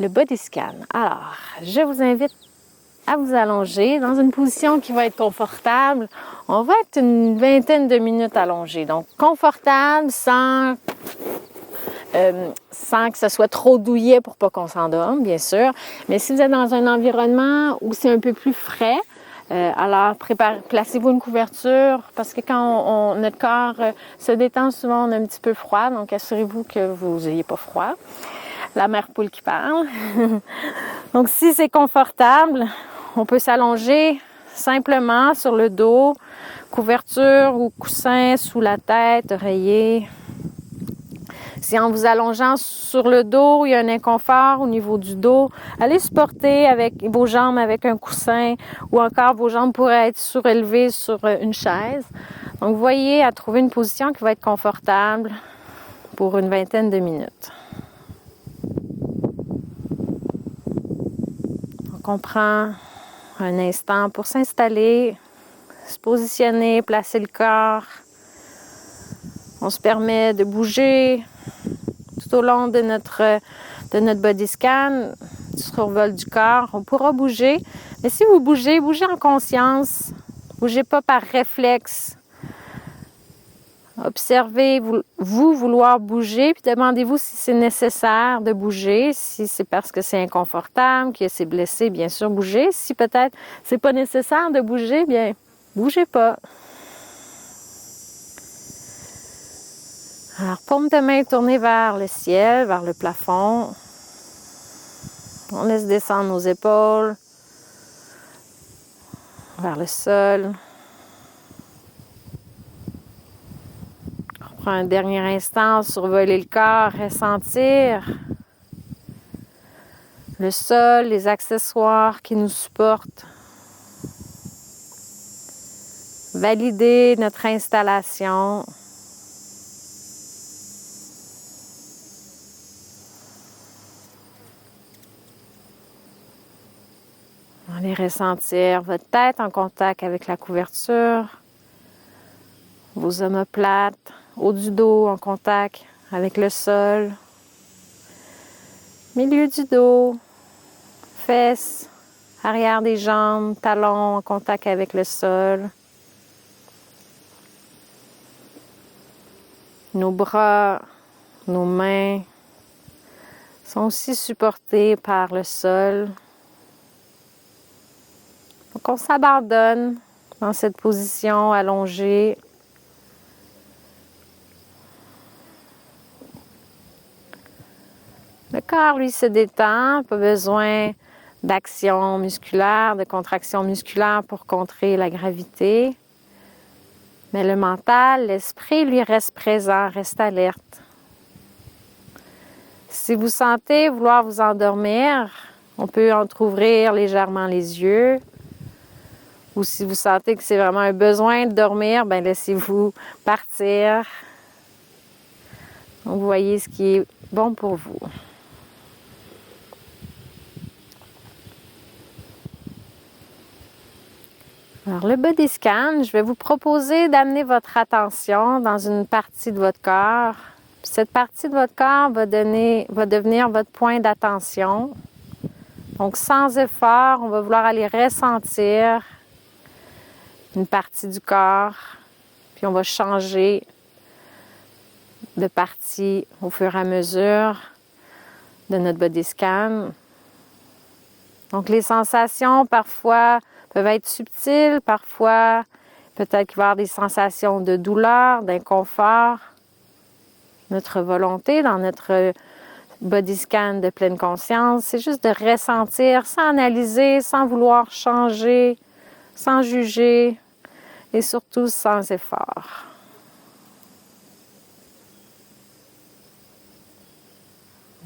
le body scan. Alors, je vous invite à vous allonger dans une position qui va être confortable. On va être une vingtaine de minutes allongés. Donc, confortable sans que ce soit trop douillet pour pas qu'on s'endorme, bien sûr. Mais si vous êtes dans un environnement où c'est un peu plus frais, alors placez-vous une couverture parce que quand notre corps se détend, souvent on a un petit peu froid. Donc, assurez-vous que vous n'ayez pas froid. La mère poule qui parle. Donc, si c'est confortable, on peut s'allonger simplement sur le dos, couverture ou coussin sous la tête, oreiller. Si en vous allongeant sur le dos, il y a un inconfort au niveau du dos, allez supporter avec vos jambes avec un coussin ou encore vos jambes pourraient être surélevées sur une chaise. Donc, voyez à trouver une position qui va être confortable pour une vingtaine de minutes. Donc, on prend un instant pour s'installer, se positionner, placer le corps. On se permet de bouger tout au long de notre body scan, du survol du corps. On pourra bouger, mais si vous bougez, bougez en conscience. Bougez pas par réflexe. Observez vous vouloir bouger, puis demandez-vous si c'est nécessaire de bouger, si c'est parce que c'est inconfortable, que c'est blessé, bien sûr, bougez. Si peut-être c'est pas nécessaire de bouger, bien, bougez pas. Alors, paume de main tournée vers le ciel, vers le plafond. On laisse descendre nos épaules vers le sol. On prend un dernier instant, survoler le corps, ressentir le sol, les accessoires qui nous supportent. Valider notre installation. Allez ressentir votre tête en contact avec la couverture, vos omoplates, haut du dos en contact avec le sol, milieu du dos, fesses, arrière des jambes, talons en contact avec le sol. Nos bras, nos mains sont aussi supportés par le sol. Donc, on s'abandonne dans cette position allongée. Le corps, lui, se détend. Pas besoin d'action musculaire, de contraction musculaire pour contrer la gravité. Mais le mental, l'esprit, lui, reste présent, reste alerte. Si vous sentez vouloir vous endormir, on peut entrouvrir légèrement les yeux. Ou si vous sentez que c'est vraiment un besoin de dormir, bien laissez-vous partir. Donc, vous voyez ce qui est bon pour vous. Alors, le body scan, je vais vous proposer d'amener votre attention dans une partie de votre corps. Puis cette partie de votre corps va devenir votre point d'attention. Donc, sans effort, on va vouloir aller ressentir une partie du corps, puis on va changer de partie au fur et à mesure de notre body scan. Donc, les sensations, parfois, peuvent être subtiles, parfois, peut-être qu'il va y avoir des sensations de douleur, d'inconfort. Notre volonté dans notre body scan de pleine conscience, c'est juste de ressentir sans analyser, sans vouloir changer, sans juger et surtout sans effort.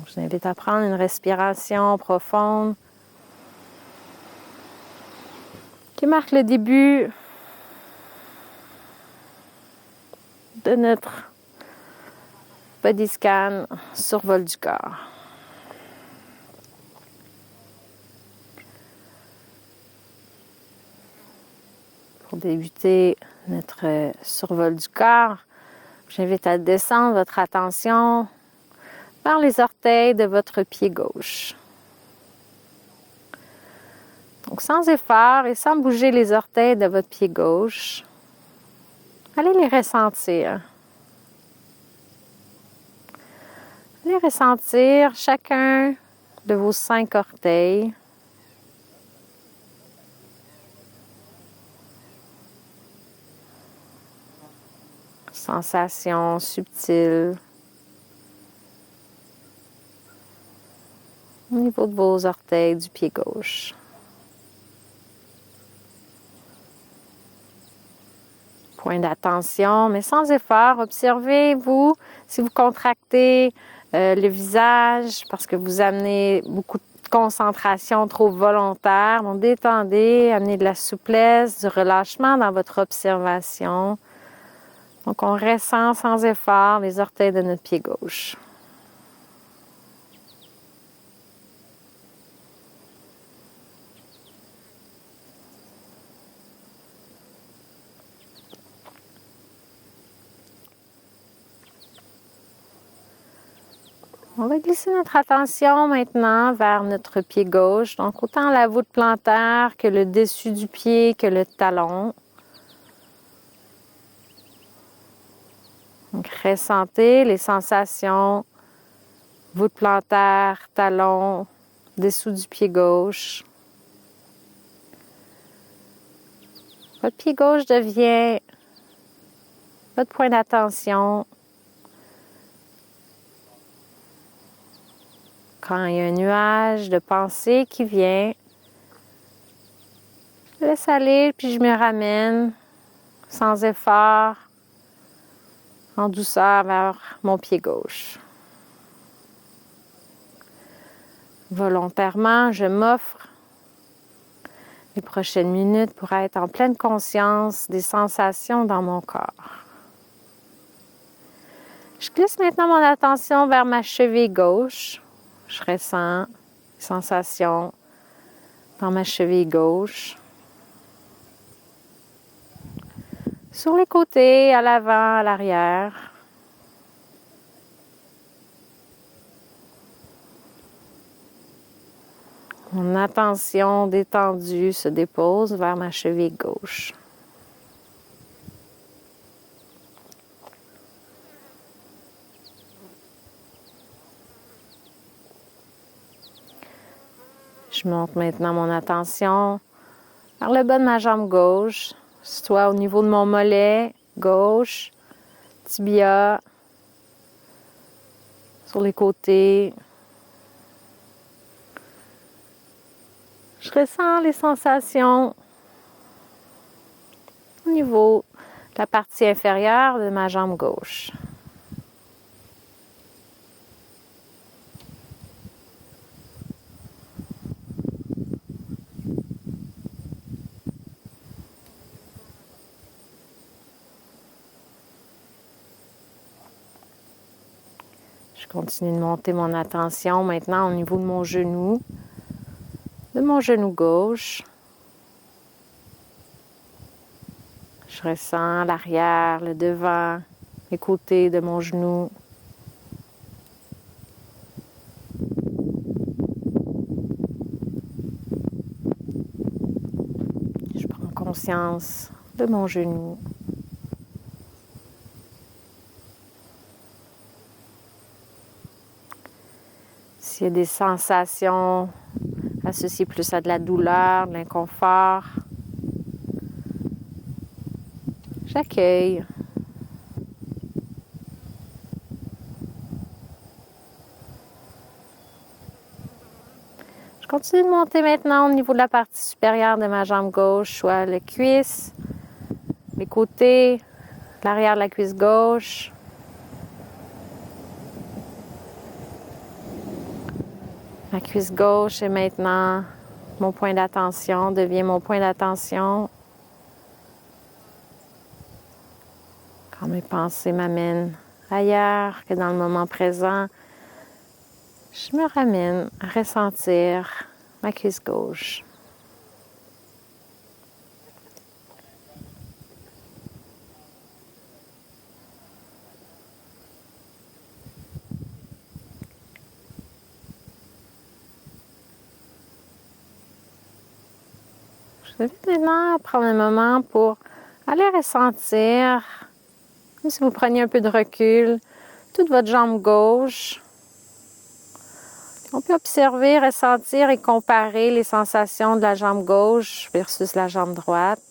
Je vous invite à prendre une respiration profonde qui marque le début de notre body scan survol du corps. Pour débuter notre survol du corps, j'invite à descendre votre attention vers les orteils de votre pied gauche. Donc, sans effort et sans bouger les orteils de votre pied gauche, allez les ressentir. Allez ressentir chacun de vos 5 orteils. Sensations subtiles au niveau de vos orteils du pied gauche. Point d'attention, mais sans effort. Observez-vous si vous contractez le visage parce que vous amenez beaucoup de concentration trop volontaire. Donc, détendez, amenez de la souplesse, du relâchement dans votre observation. Donc, on ressent sans effort les orteils de notre pied gauche. On va glisser notre attention maintenant vers notre pied gauche, donc autant la voûte plantaire que le dessus du pied, que le talon. Donc, ressentez les sensations, voûte plantaire, talon, dessous du pied gauche. Votre pied gauche devient votre point d'attention. Quand il y a un nuage de pensée qui vient, je laisse aller, puis je me ramène sans effort, en douceur vers mon pied gauche. Volontairement, je m'offre les prochaines minutes pour être en pleine conscience des sensations dans mon corps. Je glisse maintenant mon attention vers ma cheville gauche. Je ressens les sensations dans ma cheville gauche. Sur les côtés, à l'avant, à l'arrière. Mon attention détendue se dépose vers ma cheville gauche. Je monte maintenant mon attention vers le bas de ma jambe gauche, soit au niveau de mon mollet gauche, tibia, sur les côtés. Je ressens les sensations au niveau de la partie inférieure de ma jambe gauche. Je continue de monter mon attention maintenant au niveau de mon genou gauche. Je ressens l'arrière, le devant, les côtés de mon genou. Je prends conscience de mon genou. S'il y a des sensations associées plus à de la douleur, de l'inconfort, j'accueille. Je continue de monter maintenant au niveau de la partie supérieure de ma jambe gauche, soit les cuisses, les côtés, l'arrière de la cuisse gauche. Ma cuisse gauche est maintenant mon point d'attention, devient mon point d'attention. Quand mes pensées m'amènent ailleurs que dans le moment présent, je me ramène à ressentir ma cuisse gauche. Je vous invite maintenant à prendre un moment pour aller ressentir, comme si vous preniez un peu de recul, toute votre jambe gauche. On peut observer, ressentir et comparer les sensations de la jambe gauche versus la jambe droite.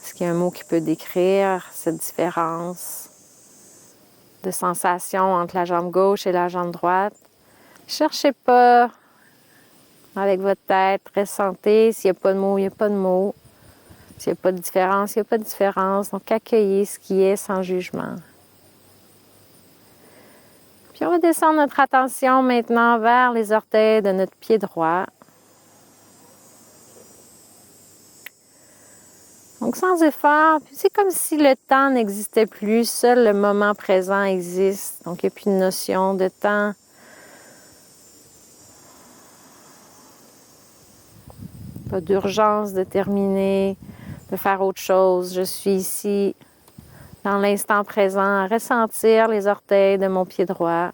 Est-ce qu'il y a un mot qui peut décrire cette différence de sensation entre la jambe gauche et la jambe droite? Cherchez pas avec votre tête, ressentez. S'il n'y a pas de mots, il n'y a pas de mots. S'il n'y a pas de différence, il n'y a pas de différence. Donc, accueillez ce qui est sans jugement. Puis, on va descendre notre attention maintenant vers les orteils de notre pied droit. Donc, sans effort, c'est comme si le temps n'existait plus, seul le moment présent existe. Donc, il n'y a plus de notion de temps. Pas d'urgence de terminer, de faire autre chose. Je suis ici, dans l'instant présent, à ressentir les orteils de mon pied droit.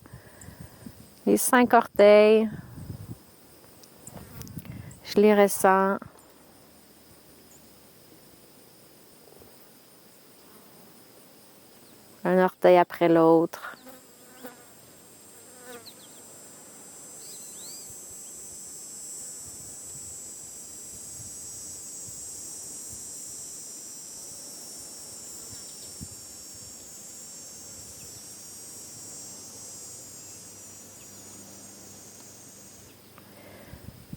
Les 5 orteils, je les ressens. Un orteil après l'autre.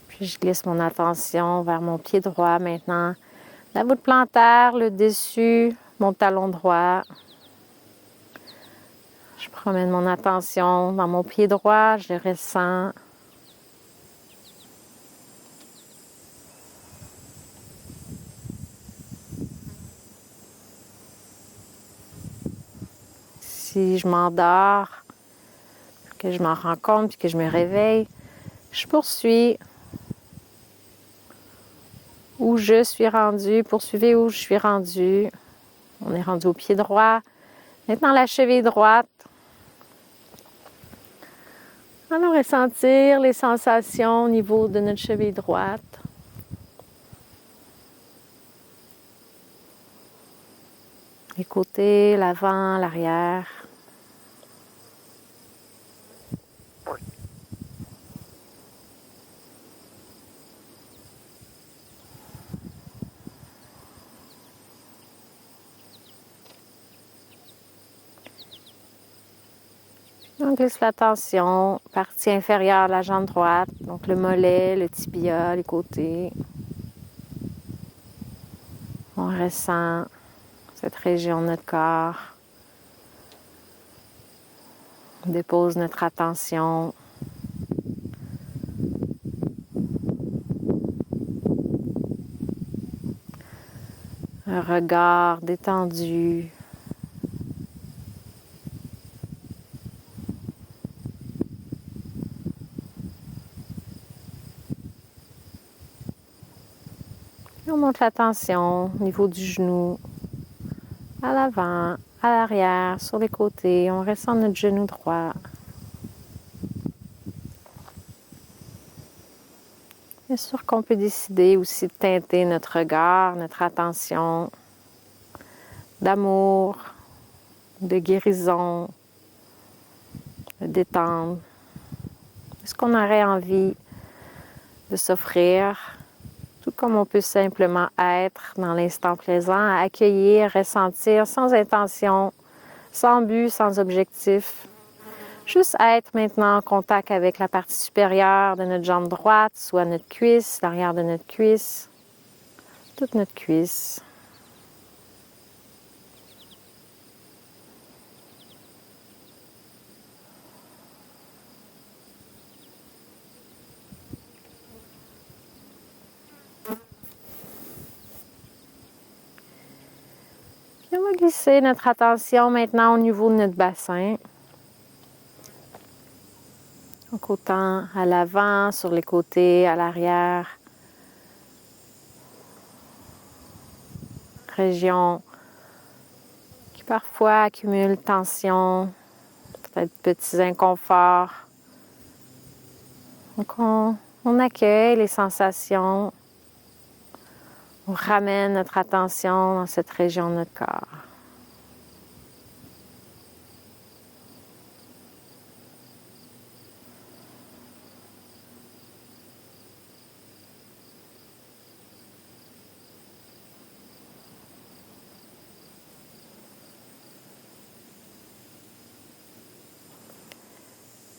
Puis je glisse mon attention vers mon pied droit maintenant. La voûte plantaire, le dessus, mon talon droit. Je promène mon attention dans mon pied droit, je le ressens. Si je m'endors, que je m'en rends compte puis que je me réveille, je poursuis où je suis rendu. Poursuivez où je suis rendu. On est rendu au pied droit. Maintenant, la cheville droite. Allons ressentir les sensations au niveau de notre cheville droite. Les côtés, l'avant, l'arrière. On glisse l'attention, partie inférieure de la jambe droite, donc le mollet, le tibia, les côtés. On ressent cette région de notre corps. On dépose notre attention. Un regard détendu. On monte l'attention au niveau du genou, à l'avant, à l'arrière, sur les côtés. On ressent notre genou droit. Bien sûr qu'on peut décider aussi de teinter notre regard, notre attention d'amour, de guérison, de détente. Est-ce qu'on aurait envie de s'offrir? Tout comme on peut simplement être dans l'instant présent, accueillir, ressentir sans intention, sans but, sans objectif. Juste être maintenant en contact avec la partie supérieure de notre jambe droite, soit notre cuisse, l'arrière de notre cuisse, toute notre cuisse. Puis on va glisser notre attention maintenant au niveau de notre bassin. Donc autant à l'avant, sur les côtés, à l'arrière. Région qui parfois accumule tension, peut-être petits inconforts. Donc on On accueille les sensations. On ramène notre attention dans cette région de notre corps.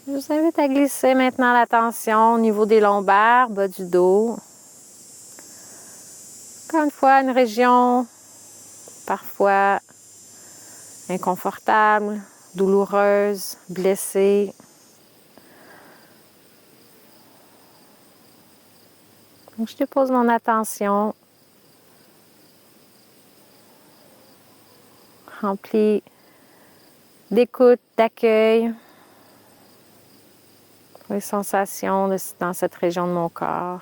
Je vous invite à glisser maintenant l'attention au niveau des lombaires, bas du dos. Encore une fois, une région parfois inconfortable, douloureuse, blessée. Donc, je dépose mon attention, remplie d'écoute, d'accueil, pour les sensations dans cette région de mon corps.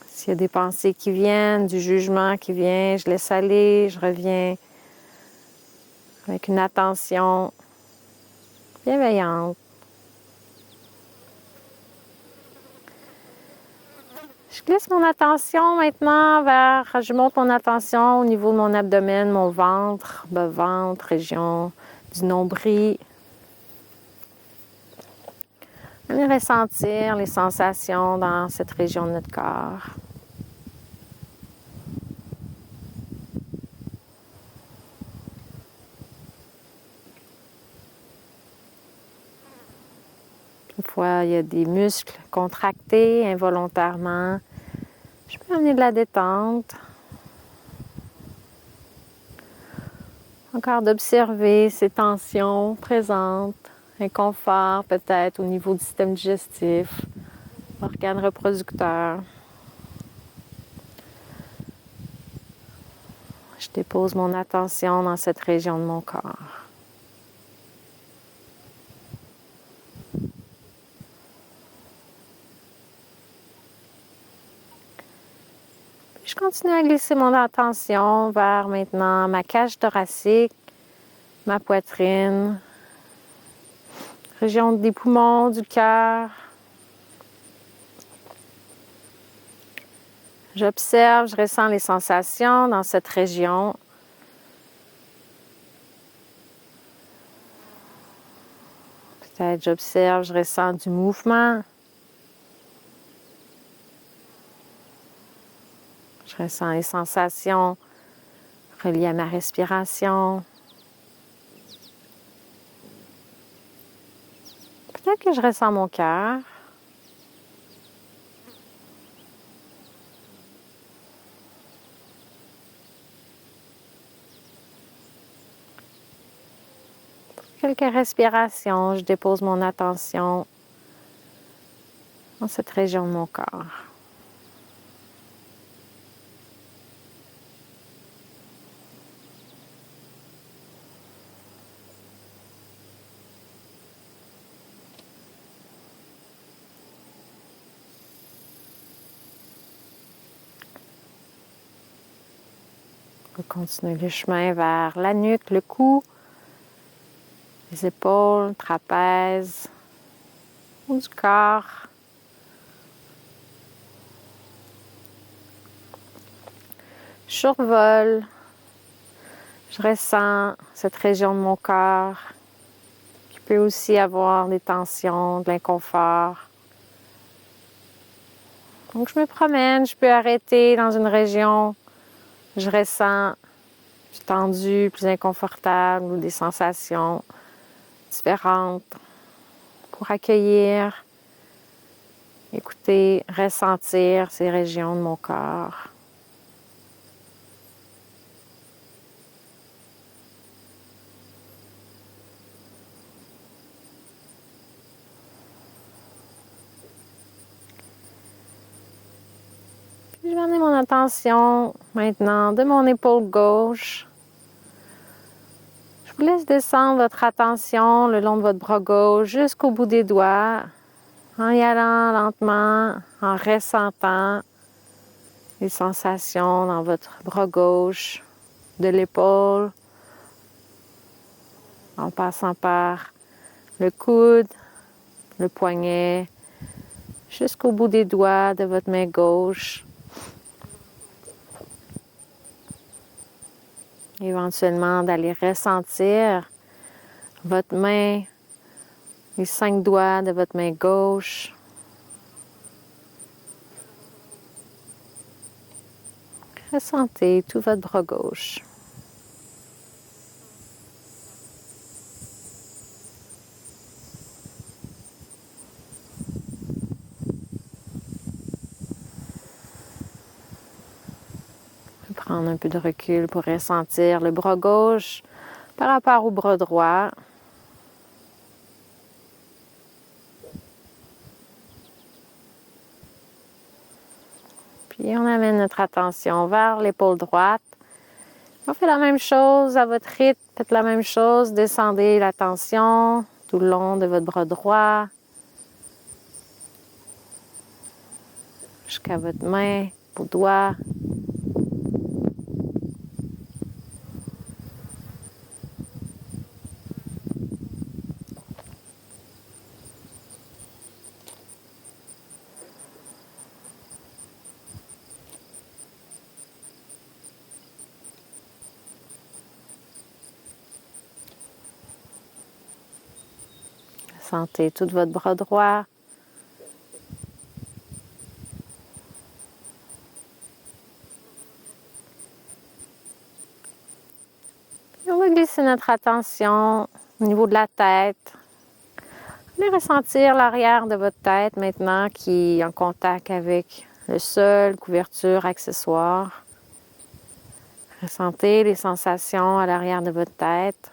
S'il y a des pensées qui viennent, du jugement qui vient, je laisse aller, je reviens avec une attention bienveillante. Je glisse mon attention maintenant je monte mon attention au niveau de mon abdomen, mon ventre, bas-ventre, région du nombril. Allez ressentir les sensations dans cette région de notre corps. Parfois, il y a des muscles contractés involontairement. Je peux amener de la détente. Encore d'observer ces tensions présentes, inconfort peut-être au niveau du système digestif, organes reproducteurs. Je dépose mon attention dans cette région de mon corps. Je continue à glisser mon attention vers maintenant ma cage thoracique, ma poitrine, région des poumons, du cœur. J'observe, je ressens les sensations dans cette région. Peut-être j'observe, je ressens du mouvement. Je ressens les sensations reliées à ma respiration. Peut-être que je ressens mon cœur. Quelques respirations, je dépose mon attention dans cette région de mon corps. On va continuer le chemin vers la nuque, le cou, les épaules, trapèze, haut du corps. Je survole, je ressens cette région de mon corps qui peut aussi avoir des tensions, de l'inconfort. Donc je me promène, je peux arrêter dans une région, je ressens plus tendu, plus inconfortable ou des sensations différentes pour accueillir, écouter, ressentir ces régions de mon corps. Je vais amener mon attention maintenant de mon épaule gauche. Je vous laisse descendre votre attention le long de votre bras gauche jusqu'au bout des doigts, en y allant lentement, en ressentant les sensations dans votre bras gauche, de l'épaule, en passant par le coude, le poignet, jusqu'au bout des doigts de votre main gauche. Éventuellement, d'aller ressentir votre main, les 5 doigts de votre main gauche. Ressentez tout votre bras gauche. Prendre un peu de recul pour ressentir le bras gauche par rapport au bras droit. Puis on amène notre attention vers l'épaule droite. On fait la même chose à votre rythme. Faites la même chose. Descendez l'attention tout le long de votre bras droit. Jusqu'à votre main, vos doigts. Sentez tout votre bras droit. Et on va glisser notre attention au niveau de la tête. Allez ressentir l'arrière de votre tête maintenant qui est en contact avec le sol, couverture, accessoires. Ressentez les sensations à l'arrière de votre tête,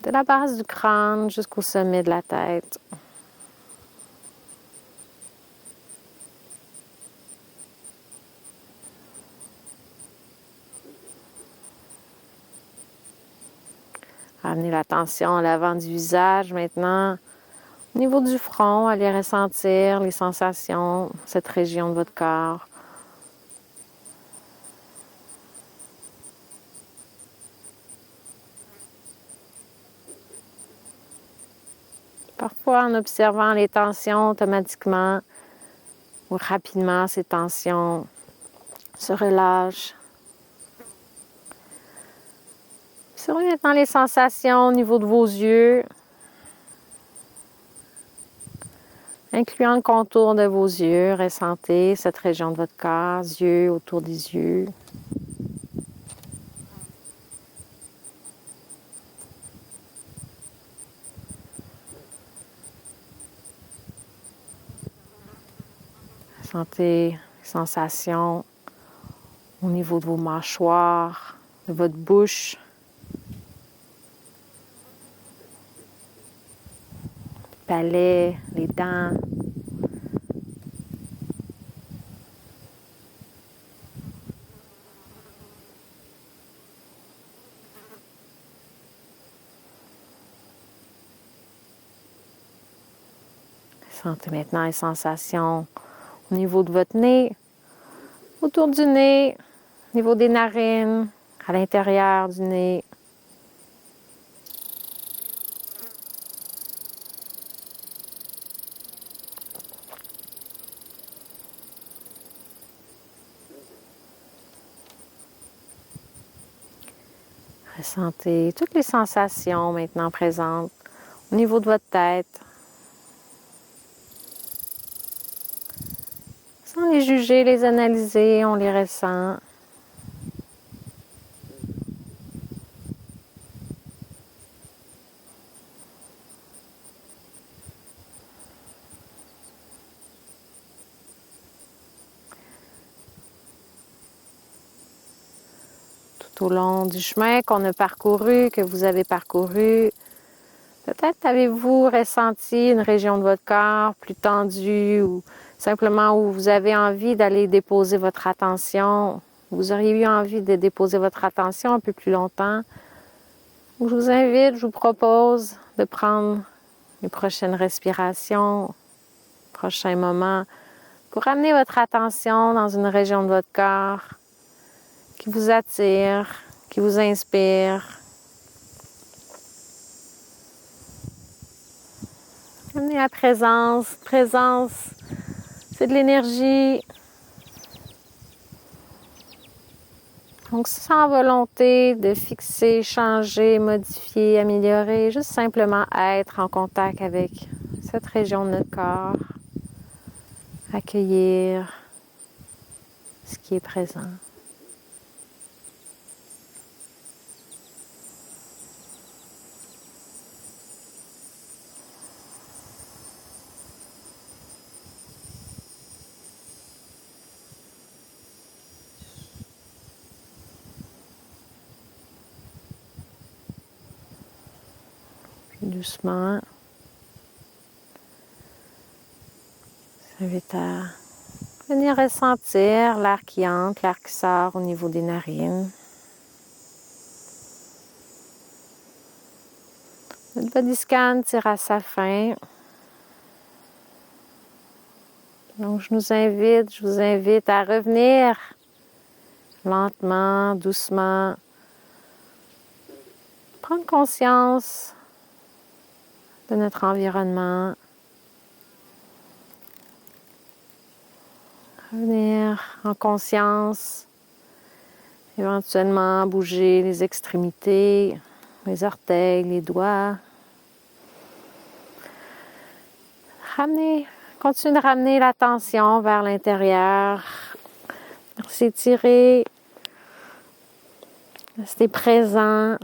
de la base du crâne jusqu'au sommet de la tête. Amenez l'attention à l'avant du visage maintenant. Au niveau du front, allez ressentir les sensations, cette région de votre corps. Parfois, en observant les tensions automatiquement ou rapidement, ces tensions se relâchent. Observez maintenant les sensations au niveau de vos yeux, incluant le contour de vos yeux. Ressentez cette région de votre corps, yeux, autour des yeux. Sentez les sensations au niveau de vos mâchoires, de votre bouche. Palais, les dents. Sentez maintenant les sensations au niveau de votre nez, autour du nez, au niveau des narines, à l'intérieur du nez. Ressentez toutes les sensations maintenant présentes au niveau de votre tête. Sans les juger, les analyser, on les ressent. Tout au long du chemin qu'on a parcouru, que vous avez parcouru, peut-être avez-vous ressenti une région de votre corps plus tendue ou simplement où vous avez envie d'aller déposer votre attention. Vous auriez eu envie de déposer votre attention un peu plus longtemps. Je vous invite, je vous propose de prendre les prochaines respirations, prochains moments, pour amener votre attention dans une région de votre corps qui vous attire, qui vous inspire. Amenez la présence. Présence, c'est de l'énergie. Donc, sans volonté de fixer, changer, modifier, améliorer, juste simplement être en contact avec cette région de notre corps. Accueillir ce qui est présent. Puis doucement, je t'invite à venir ressentir l'air qui entre, l'air qui sort au niveau des narines. Notre body scan tire à sa fin. Donc, je vous invite à revenir lentement, doucement, prendre conscience de notre environnement. Revenir en conscience, éventuellement bouger les extrémités, les orteils, les doigts. Continuez de ramener l'attention vers l'intérieur. S'étirer, rester présent.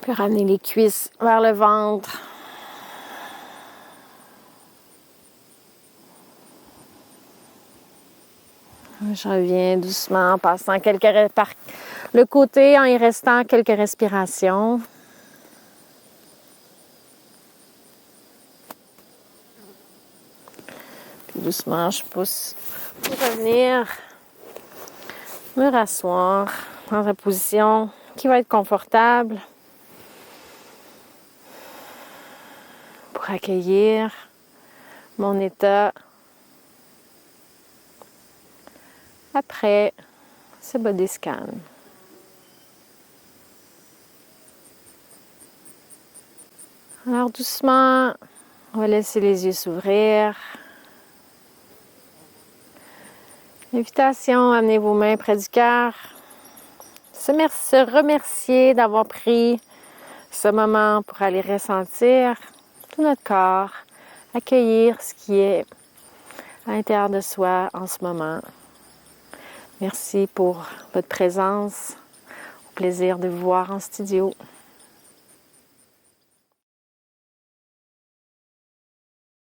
Puis ramener les cuisses vers le ventre. Je reviens doucement en passant par le côté en y restant quelques respirations. Puis doucement, je pousse pour revenir me rasseoir dans une position qui va être confortable pour accueillir mon état après ce body scan. Alors doucement, on va laisser les yeux s'ouvrir. Invitation, amenez vos mains près du cœur. Se remercier d'avoir pris ce moment pour aller ressentir tout notre corps, accueillir ce qui est à l'intérieur de soi en ce moment. Merci pour votre présence. Au plaisir de vous voir en studio.